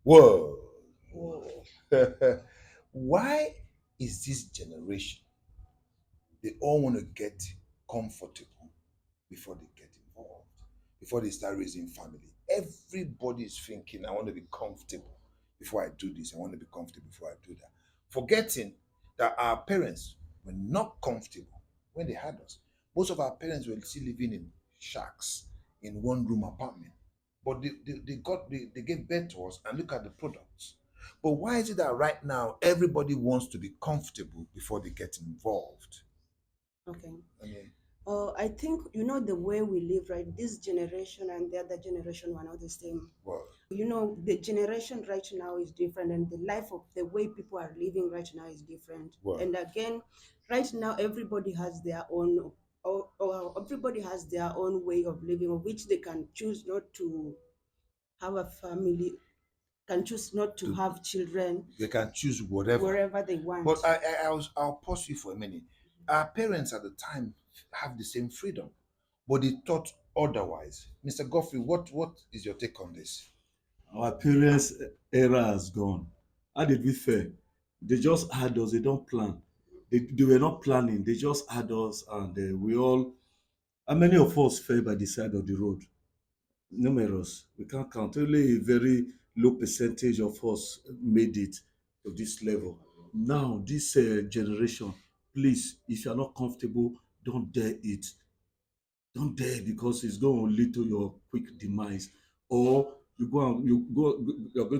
Whoa. Whoa. Why is this generation, they all want to get comfortable before they get involved, before they start raising family? Everybody is thinking, I want to be comfortable before I do this. I want to be comfortable before I do that. Forgetting that our parents were not comfortable when they had us. Most of our parents were still living in shacks, in one room apartment. But they gave birth to us and look at the products. But why is it that right now everybody wants to be comfortable before they get involved? Okay. I mean, I think the way we live, right? This generation and the other generation were not the same. well, The generation right now is different, and the life of the way people are living right now is different. well, And again, right now, everybody has their own, or everybody has their own way of living, of which they can choose not to have a family, can choose not to to, have children they can choose whatever. wherever they want. But I'll pause you for a minute. Our parents at the time have the same freedom, but they thought otherwise. Mr. Godfrey, what is your take on this? Our parents' era has gone. How did we fare? They just had us. They don't plan. They were not planning. They just had us, and we all. How many of us fell by the side of the road? Numerous. We can't count. Only a very low percentage of us made it to this level. Now, this generation, please, if you are not comfortable, don't dare it. Don't dare, because it's going to lead to your quick demise. Or you're going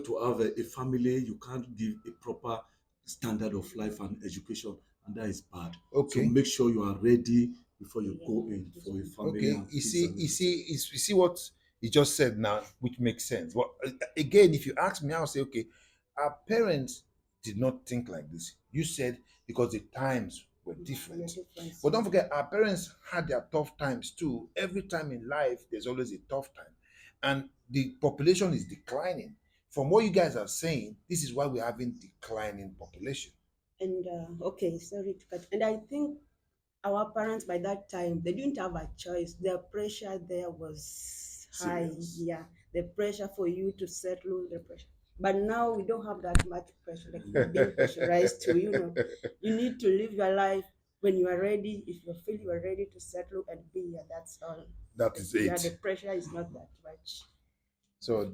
to have a family. You can't give a proper standard of life and education, and that is bad. So Okay, make sure you are ready before you Yeah. go in for a family okay. and kids and everything. You see what he just said now, which makes sense. Well, again, if you ask me, I'll say, okay, our parents did not think like this. You said because the times were Yeah, different. different. But don't forget, our parents had their tough times too. Every time in life, there's always a tough time. And the population is declining. From what you guys are saying, this is why we're having declining population. And okay, sorry to cut. And I think our parents by that time, they didn't have a choice. The pressure there was high. Serious. Yeah, the pressure for you to settle, the pressure. But now we don't have that much pressure. Like we're being pressurized to, you need to live your life when you are ready. If you feel you are ready to settle and be here, that's all. That is Yeah, the it. pressure is not that much. So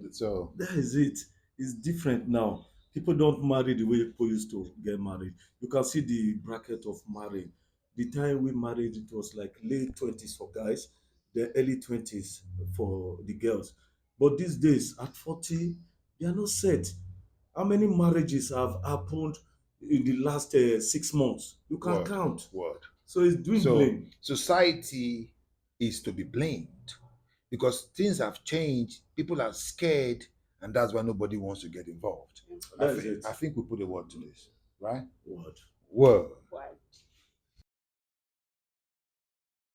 That is it. It's different now. People don't marry the way people used to get married. You can see the bracket of marrying. The time we married, it was like late 20s for guys, the early 20s for the girls. But these days, at 40, they are not set. How many marriages have happened in the last 6 months? You can word, count. word. So it's So dwindling. society is to be blamed because things have changed. People are scared, and that's why nobody wants to get involved. That is it. I think we put a word to this, right? Word. Word. Why?